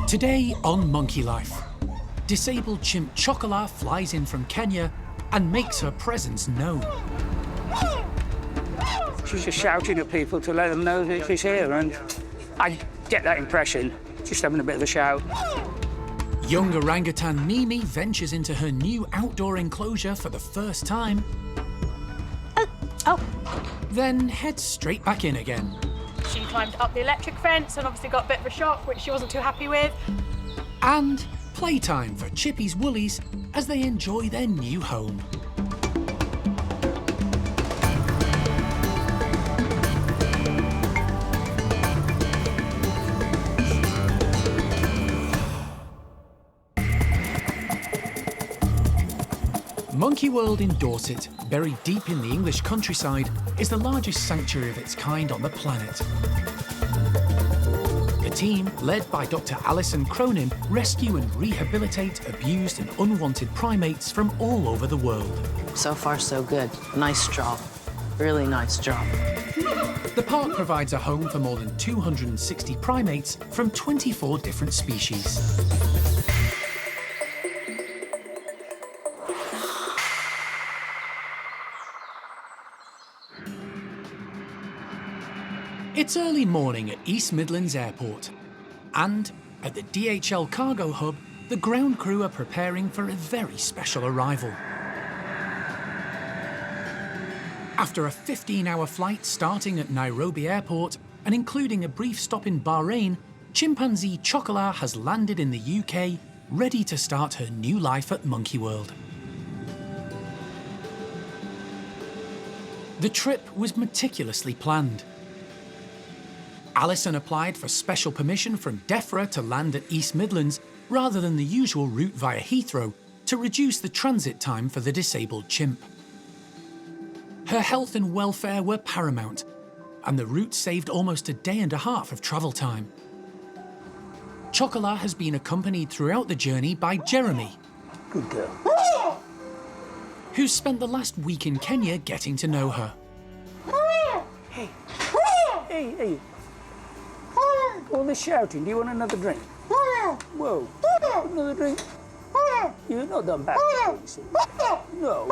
Today on Monkey Life, disabled chimp Chola flies in from Kenya and makes her presence known. She's just shouting at people to let them know that she's here, and I get that impression, just having a bit of a shout. Young orangutan Mimi ventures into her new outdoor enclosure for the first time. Oh. Then heads straight back in again. She climbed up the electric fence and obviously got a bit of a shock, which she wasn't too happy with. And playtime for Chippy's Woolies as they enjoy their new home. Monkey World in Dorset, buried deep in the English countryside, is the largest sanctuary of its kind on the planet. The team, led by Dr. Alison Cronin, rescue and rehabilitate abused and unwanted primates from all over the world. So far, so good. Nice job. Really nice job. The park provides a home for more than 260 primates from 24 different species. It's early morning at East Midlands Airport, and at the DHL cargo hub, the ground crew are preparing for a very special arrival. After a 15-hour flight starting at Nairobi Airport and including a brief stop in Bahrain, chimpanzee Chola has landed in the UK, ready to start her new life at Monkey World. The trip was meticulously planned. Alison applied for special permission from DEFRA to land at East Midlands rather than the usual route via Heathrow to reduce the transit time for the disabled chimp. Her health and welfare were paramount, and the route saved almost a day and a half of travel time. Chola has been accompanied throughout the journey by Jeremy, Good girl. who's spent the last week in Kenya getting to know her. Hey. Hey. All this shouting, do you want another drink? Whoa. Another drink? You're not done bad. No.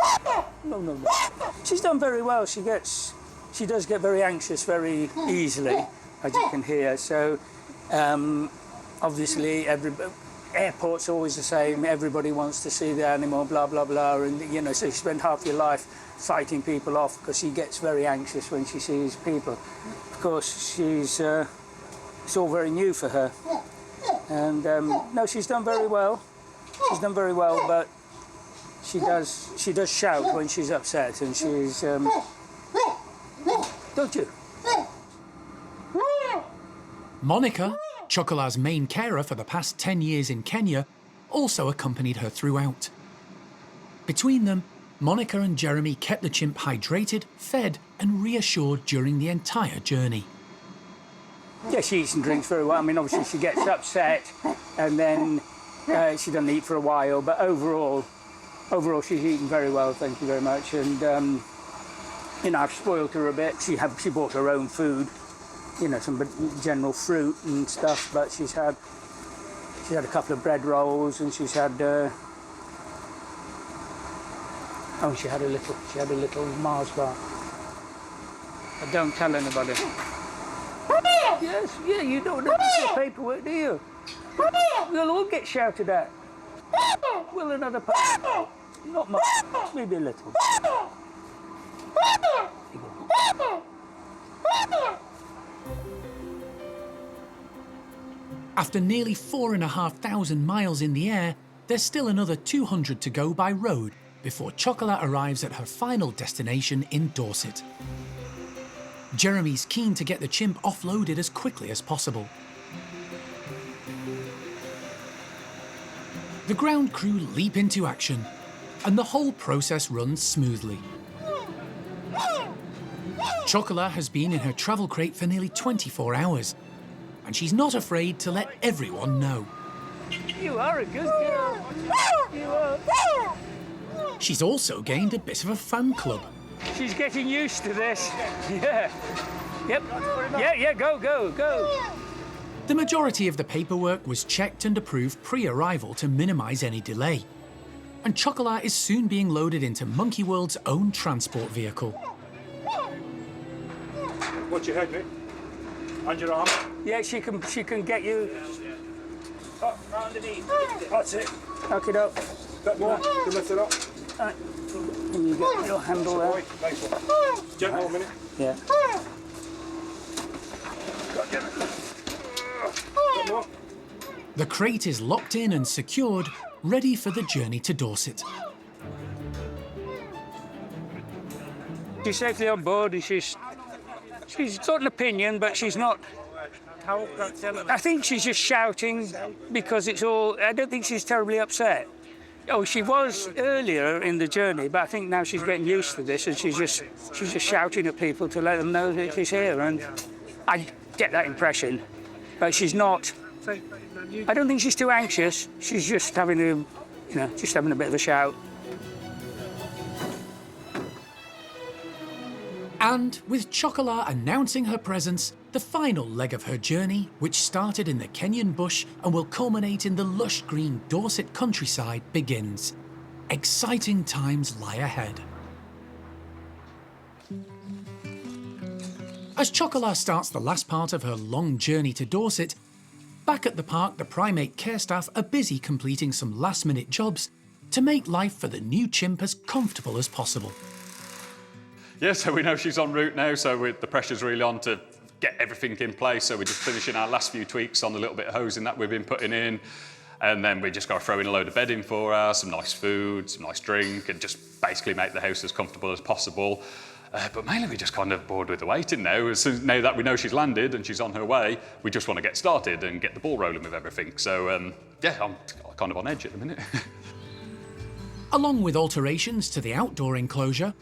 She's done very well. She does get very anxious very easily, as you can hear. So, obviously, airport's always the same. Everybody wants to see the animal, blah, blah, blah. And, so you spend half your life fighting people off because she gets very anxious when she sees people. Of course, it's all very new for her. And, no, she's done very well. She's done very well, but she does shout when she's upset, and she's, don't you? Monica, Chocola's main carer for the past 10 years in Kenya, also accompanied her throughout. Between them, Monica and Jeremy kept the chimp hydrated, fed and reassured during the entire journey. Yeah, she eats and drinks very well. I mean, obviously she gets upset and then she doesn't eat for a while, but overall she's eaten very well, thank you very much. And, I've spoiled her a bit. She bought her own food, some general fruit and stuff, but she's had a couple of bread rolls, and she's had, she had a little Mars bar. But don't tell anybody. Yes, yeah, you don't have to do paperwork, do you? We'll all get shouted at. Will another paper? Not much, maybe a little. After nearly 4,500 miles in the air, there's still another 200 to go by road before Chola arrives at her final destination in Dorset. Jeremy's keen to get the chimp offloaded as quickly as possible. The ground crew leap into action, and the whole process runs smoothly. Chola has been in her travel crate for nearly 24 hours, and she's not afraid to let everyone know. You are a good girl. You are. She's also gained a bit of a fan club. She's getting used to this. Yeah. Yep. Yeah, go. The majority of the paperwork was checked and approved pre-arrival to minimise any delay. And Chola is soon being loaded into Monkey World's own transport vehicle. Watch your head, Nick. And your arm. Yeah, she can get you. Up, right underneath. That's it. Knock it up. Bit more. You lift it up. Right. And you get your handle there. Right, nice one. Gentle a minute. Yeah. Bit more. The crate is locked in and secured, ready for the journey to Dorset. She's safely on board, and she's got an opinion, but she's not. I think she's just shouting because it's all. I don't think she's terribly upset. Oh, she was earlier in the journey, but I think now she's getting used to this, and she's just shouting at people to let them know that she's here, and I get that impression. But she's not. I don't think she's too anxious. She's just having just having a bit of a shout. And with Chola announcing her presence, the final leg of her journey, which started in the Kenyan bush and will culminate in the lush green Dorset countryside, begins. Exciting times lie ahead. As Chola starts the last part of her long journey to Dorset, back at the park the primate care staff are busy completing some last-minute jobs to make life for the new chimp as comfortable as possible. Yeah, so we know she's en route now, so the pressure's really on to get everything in place. So we're just finishing our last few tweaks on the little bit of hosing that we've been putting in. And then we just got to throw in a load of bedding for her, some nice food, some nice drink, and just basically make the house as comfortable as possible. But mainly we're just kind of bored with the waiting now. Now that we know she's landed and she's on her way, we just want to get started and get the ball rolling with everything. So yeah, I'm kind of on edge at the minute. Along with alterations to the outdoor enclosure,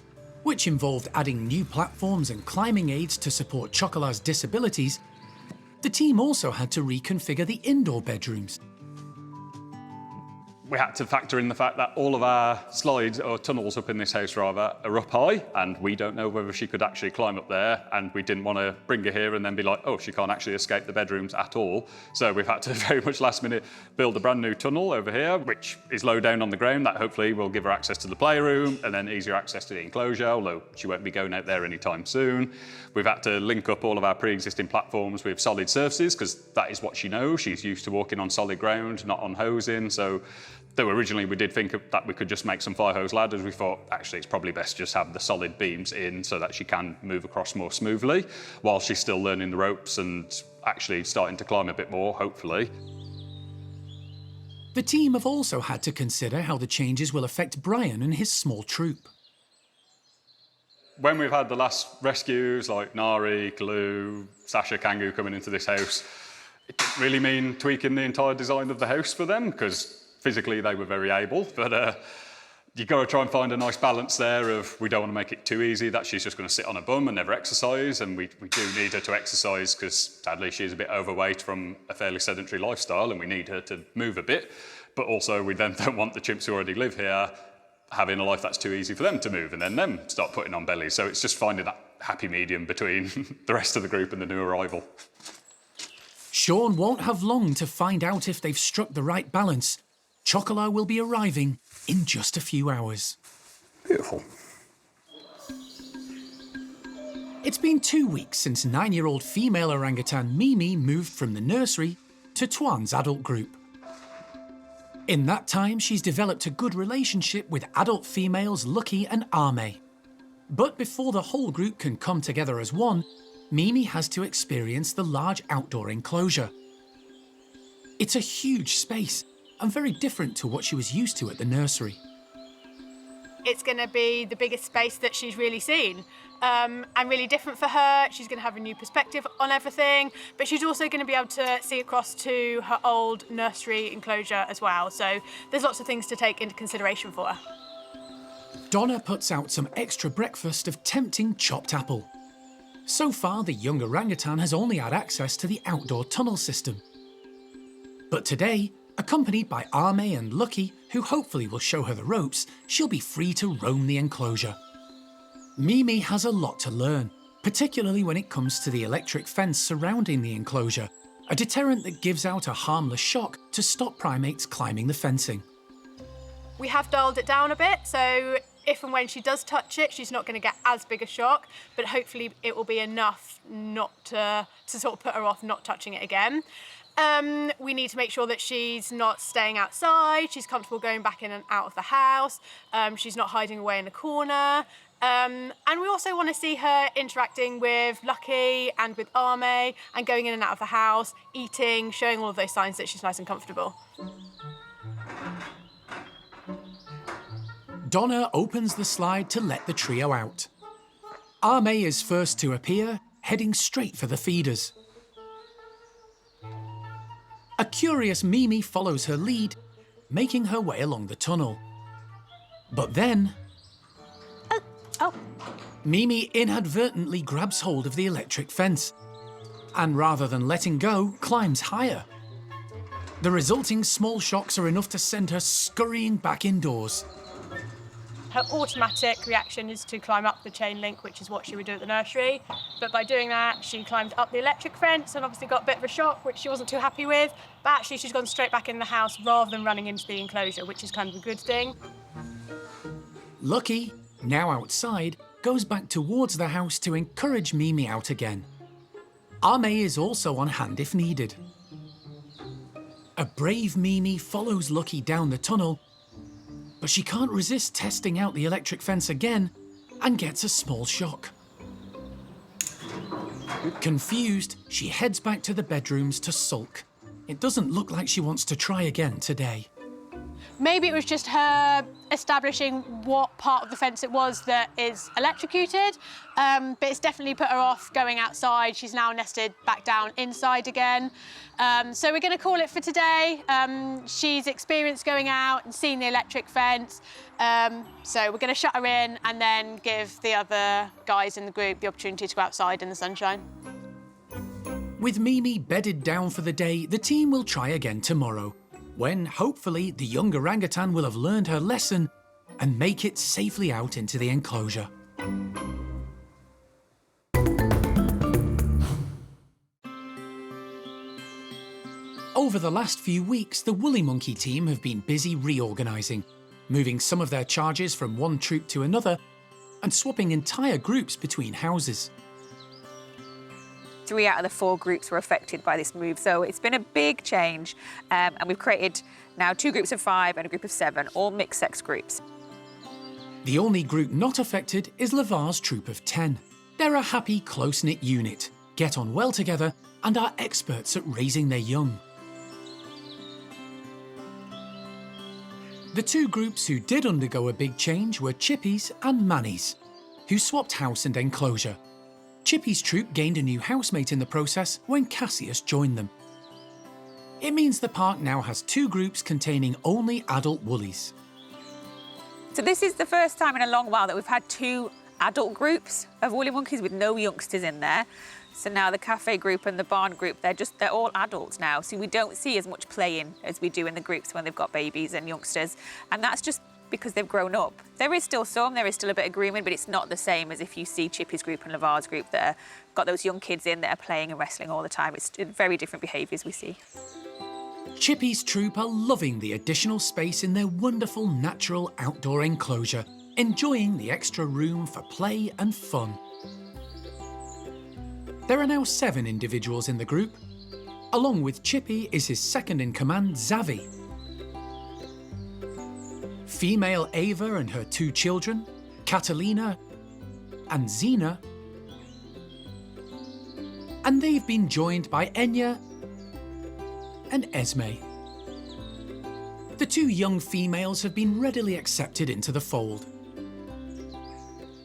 which involved adding new platforms and climbing aids to support Chola's disabilities, the team also had to reconfigure the indoor bedrooms. We had to factor in the fact that all of our slides, or tunnels up in this house rather, are up high, and we don't know whether she could actually climb up there, and we didn't want to bring her here and then be like, oh, she can't actually escape the bedrooms at all. So we've had to very much last minute build a brand new tunnel over here, which is low down on the ground. That hopefully will give her access to the playroom and then easier access to the enclosure, although she won't be going out there anytime soon. We've had to link up all of our pre-existing platforms with solid surfaces, because that is what she knows. She's used to walking on solid ground, not on hosing. So though originally we did think that we could just make some fire hose ladders, we thought actually it's probably best just have the solid beams in so that she can move across more smoothly while she's still learning the ropes and actually starting to climb a bit more, hopefully. The team have also had to consider how the changes will affect Brian and his small troop. When we've had the last rescues like Nari, Kalu, Sasha, Kangu coming into this house, it didn't really mean tweaking the entire design of the house for them, because physically they were very able, but you've got to try and find a nice balance there of we don't want to make it too easy that she's just going to sit on her bum and never exercise, and we do need her to exercise because sadly she's a bit overweight from a fairly sedentary lifestyle and we need her to move a bit, but also we then don't want the chimps who already live here having a life that's too easy for them to move and then them start putting on bellies. So it's just finding that happy medium between the rest of the group and the new arrival. Sean won't have long to find out if they've struck the right balance. Chola will be arriving in just a few hours. Beautiful. It's been 2 weeks since 9-year-old female orangutan Mimi moved from the nursery to Tuan's adult group. In that time, she's developed a good relationship with adult females Lucky and Ame. But before the whole group can come together as one, Mimi has to experience the large outdoor enclosure. It's a huge space, and very different to what she was used to at the nursery. It's going to be the biggest space that she's really seen, and really different for her. She's going to have a new perspective on everything, but she's also going to be able to see across to her old nursery enclosure as well. So there's lots of things to take into consideration for her. Donna puts out some extra breakfast of tempting chopped apple. So far, the young orangutan has only had access to the outdoor tunnel system. But today, accompanied by Ame and Lucky, who hopefully will show her the ropes, she'll be free to roam the enclosure. Mimi has a lot to learn, particularly when it comes to the electric fence surrounding the enclosure, a deterrent that gives out a harmless shock to stop primates climbing the fencing. We have dialed it down a bit, so if and when she does touch it, she's not going to get as big a shock, but hopefully it will be enough not to sort of put her off not touching it again. We need to make sure that she's not staying outside, she's comfortable going back in and out of the house, she's not hiding away in a corner. And we also want to see her interacting with Lucky and with Arme and going in and out of the house, eating, showing all of those signs that she's nice and comfortable. Donna opens the slide to let the trio out. Arme is first to appear, heading straight for the feeders. A curious Mimi follows her lead, making her way along the tunnel. But then... Mimi inadvertently grabs hold of the electric fence, and rather than letting go, climbs higher. The resulting small shocks are enough to send her scurrying back indoors. Her automatic reaction is to climb up the chain link, which is what she would do at the nursery. But by doing that, she climbed up the electric fence and obviously got a bit of a shock, which she wasn't too happy with. But actually, she's gone straight back in the house rather than running into the enclosure, which is kind of a good thing. Lucky, now outside, goes back towards the house to encourage Mimi out again. Arme is also on hand if needed. A brave Mimi follows Lucky down the tunnel, but she can't resist testing out the electric fence again and gets a small shock. Confused, she heads back to the bedrooms to sulk. It doesn't look like she wants to try again today. Maybe it was just her establishing what part of the fence it was that is electrocuted, but it's definitely put her off going outside. She's now nested back down inside again. So we're going to call it for today. She's experienced going out and seeing the electric fence. So we're going to shut her in and then give the other guys in the group the opportunity to go outside in the sunshine. With Mimi bedded down for the day, the team will try again tomorrow, when hopefully the young orangutan will have learned her lesson and make it safely out into the enclosure. Over the last few weeks, the Woolly Monkey team have been busy reorganizing, moving some of their charges from one troop to another and swapping entire groups between houses. 3 out of the 4 groups were affected by this move, so it's been a big change, and we've created now 2 groups of 5 and a group of 7, all mixed-sex groups. The only group not affected is Lavar's troop of 10. They're a happy, close-knit unit, get on well together, and are experts at raising their young. The 2 groups who did undergo a big change were Chippy's and Manny's, who swapped house and enclosure. Chippy's troop gained a new housemate in the process when Cassius joined them. It means the park now has 2 groups containing only adult woolies. So this is the first time in a long while that we've had 2 adult groups of woolly monkeys with no youngsters in there. So now the cafe group and the barn group, they're all adults now. So we don't see as much playing as we do in the groups when they've got babies and youngsters. And that's just because they've grown up. There is still a bit of grooming, but it's not the same as if you see Chippy's group and Lavar's group that have got those young kids in that are playing and wrestling all the time. It's very different behaviours we see. Chippy's troop are loving the additional space in their wonderful natural outdoor enclosure, enjoying the extra room for play and fun. There are now 7 individuals in the group. Along with Chippy is his second-in-command, Zavi. Female Ava and her 2 children, Catalina and Zena. And they've been joined by Enya and Esme. The 2 young females have been readily accepted into the fold.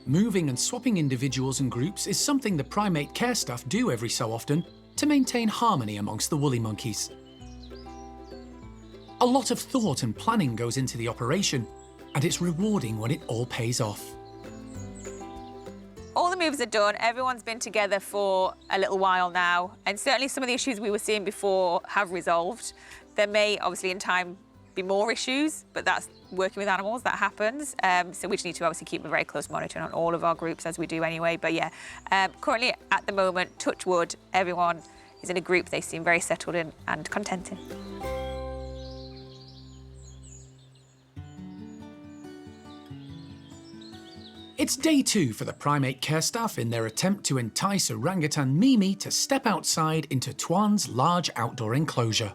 Moving and swapping individuals and groups is something the primate care staff do every so often to maintain harmony amongst the woolly monkeys. A lot of thought and planning goes into the operation, and it's rewarding when it all pays off. All the moves are done, everyone's been together for a little while now, and certainly some of the issues we were seeing before have resolved. There may, obviously, in time be more issues, but that's working with animals, that happens. So we just need to obviously keep a very close monitoring on all of our groups, as we do anyway. But yeah, currently at the moment, touch wood, everyone is in a group they seem very settled in and content in. It's day 2 for the primate care staff in their attempt to entice orangutan Mimi to step outside into Tuan's large outdoor enclosure.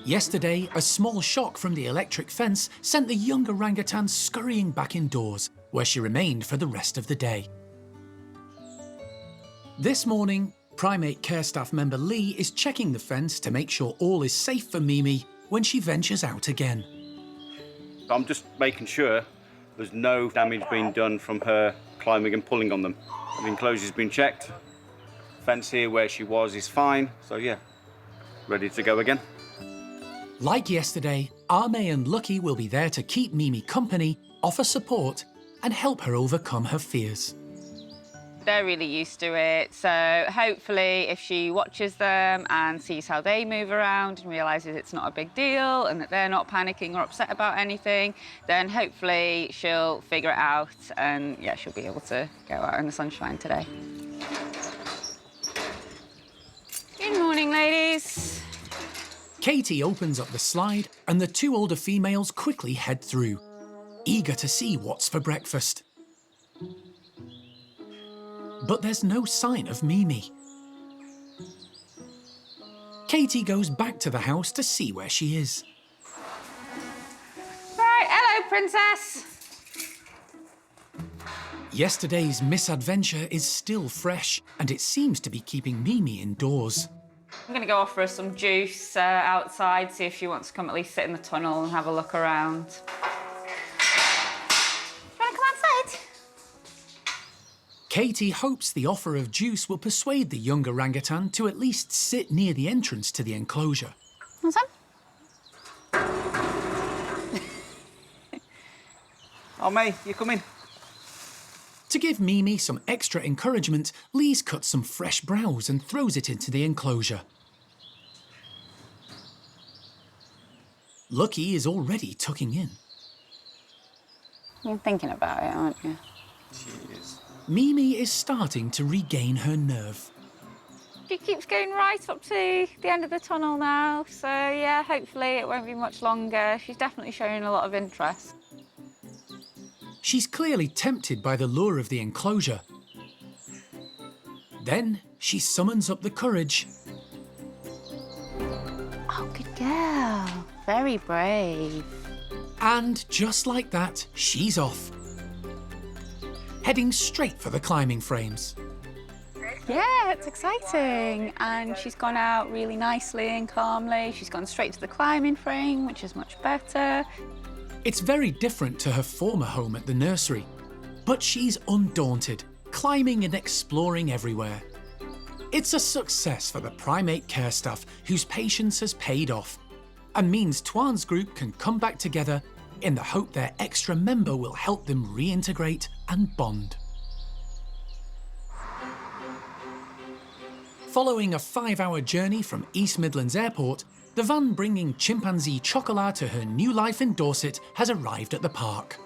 Yesterday, a small shock from the electric fence sent the young orangutan scurrying back indoors, where she remained for the rest of the day. This morning, primate care staff member Lee is checking the fence to make sure all is safe for Mimi when she ventures out again. I'm just making sure there's no damage being done from her climbing and pulling on them. The enclosure's been checked. Fence here where she was is fine, so yeah, ready to go again. Like yesterday, Ame and Lucky will be there to keep Mimi company, offer support, and help her overcome her fears. They're really used to it, so hopefully if she watches them and sees how they move around and realises it's not a big deal and that they're not panicking or upset about anything, then hopefully she'll figure it out and yeah, she'll be able to go out in the sunshine today. Good morning, ladies. Katie opens up the slide and the 2 older females quickly head through, eager to see what's for breakfast. But there's no sign of Mimi. Katie goes back to the house to see where she is. Right, hello, princess. Yesterday's misadventure is still fresh, and it seems to be keeping Mimi indoors. I'm going to go offer her some juice outside, see if she wants to come at least sit in the tunnel and have a look around. Do you want to come outside? Katie hopes the offer of juice will persuade the young orangutan to at least sit near the entrance to the enclosure. Want some? Oh, May, you come in. To give Mimi some extra encouragement, Lise cuts some fresh browse and throws it into the enclosure. Lucky is already tucking in. You're thinking about it, aren't you? She is. Mimi is starting to regain her nerve. She keeps going right up to the end of the tunnel now, so yeah, hopefully it won't be much longer. She's definitely showing a lot of interest. She's clearly tempted by the lure of the enclosure. Then she summons up the courage. Oh, good girl. Very brave. And just like that, she's off. Heading straight for the climbing frames. Yeah, it's exciting. And she's gone out really nicely and calmly. She's gone straight to the climbing frame, which is much better. It's very different to her former home at the nursery, but she's undaunted, climbing and exploring everywhere. It's a success for the primate care staff whose patience has paid off and means Tuan's group can come back together in the hope their extra member will help them reintegrate and bond. Following a 5-hour journey from East Midlands Airport, the van bringing chimpanzee Chola to her new life in Dorset has arrived at the park.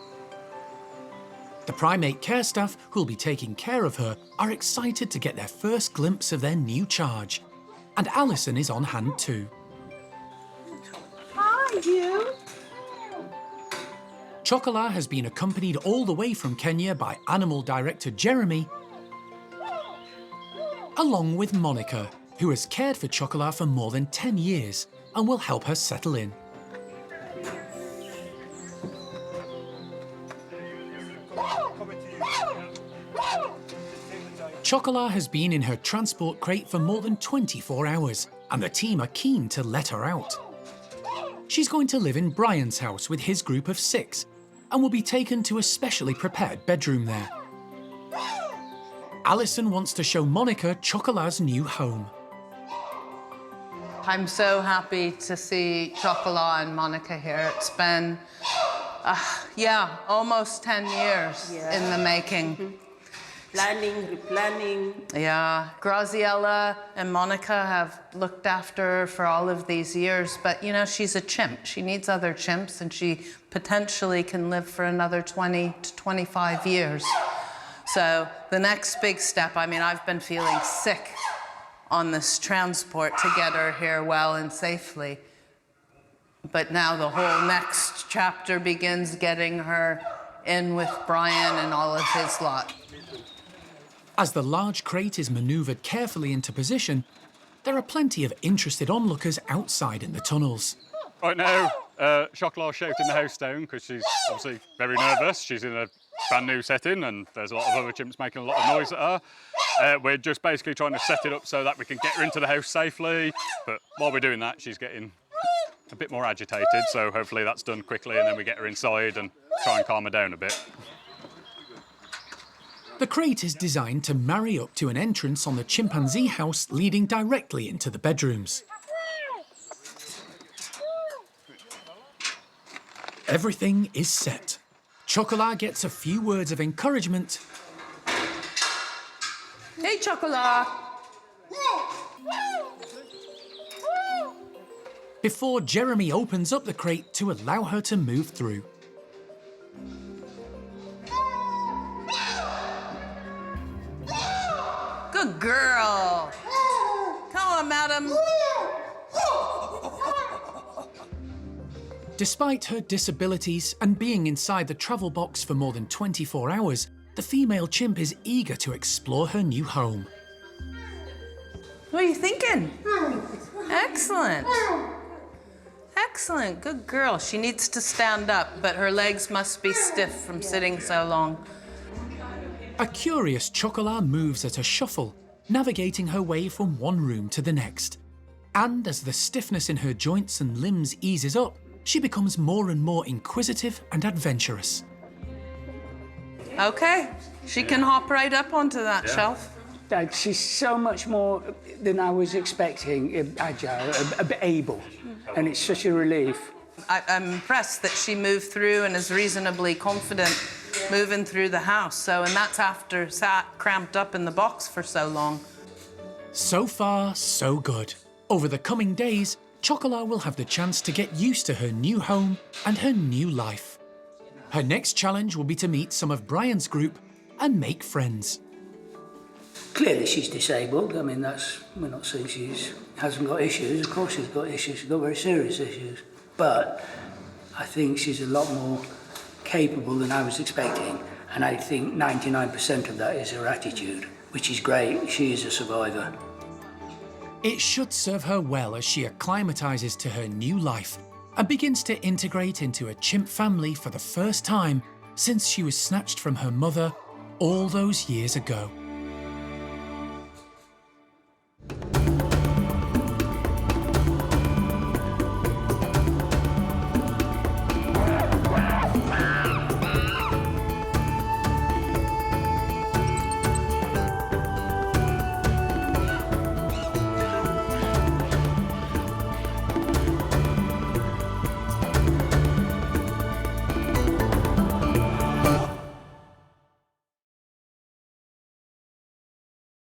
The primate care staff who'll be taking care of her are excited to get their first glimpse of their new charge. And Alison is on hand too. Hi, you. Chola has been accompanied all the way from Kenya by animal director Jeremy, along with Monica, who has cared for Chola for more than 10 years and will help her settle in. Chola has been in her transport crate for more than 24 hours, and the team are keen to let her out. She's going to live in Brian's house with his group of 6, and will be taken to a specially prepared bedroom there. Alison wants to show Monica Chocola's new home. I'm so happy to see Chola and Monica here. It's been, almost 10 years in the making. Planning, replanning. Yeah, Graziella and Monica have looked after her for all of these years, but you know, she's a chimp. She needs other chimps, and she potentially can live for another 20 to 25 years. So the next big step, I mean, I've been feeling sick on this transport to get her here well and safely. But now the whole next chapter begins getting her in with Brian and all of his lot. As the large crate is manoeuvred carefully into position, there are plenty of interested onlookers outside in the tunnels. Right now, Chocola's shouting the house down because she's obviously very nervous. She's in a brand new setting and there's a lot of other chimps making a lot of noise at her. We're just basically trying to set it up so that we can get her into the house safely. But while we're doing that, she's getting a bit more agitated, so hopefully that's done quickly and then we get her inside and try and calm her down a bit. The crate is designed to marry up to an entrance on the chimpanzee house leading directly into the bedrooms. Everything is set. Chola gets a few words of encouragement. Hey, Chola! Before Jeremy opens up the crate to allow her to move through. Good girl! Come on, madam! Despite her disabilities and being inside the travel box for more than 24 hours, the female chimp is eager to explore her new home. What are you thinking? Excellent. Excellent, good girl. She needs to stand up, but her legs must be stiff from sitting so long. A curious Chola moves at a shuffle, navigating her way from one room to the next. And as the stiffness in her joints and limbs eases up, she becomes more and more inquisitive and adventurous. Okay, she can hop right up onto that shelf. Dad, she's so much more than I was expecting, agile, able, and it's such a relief. I'm impressed that she moved through and is reasonably confident moving through the house. And that's after sat cramped up in the box for so long. So far, so good. Over the coming days, Chola will have the chance to get used to her new home and her new life. Her next challenge will be to meet some of Brian's group and make friends. Clearly she's disabled. I mean, we're not saying she hasn't got issues. Of course she's got issues. She's got very serious issues. But I think she's a lot more capable than I was expecting. And I think 99% of that is her attitude, which is great. She is a survivor. It should serve her well as she acclimatises to her new life and begins to integrate into a chimp family for the first time since she was snatched from her mother all those years ago.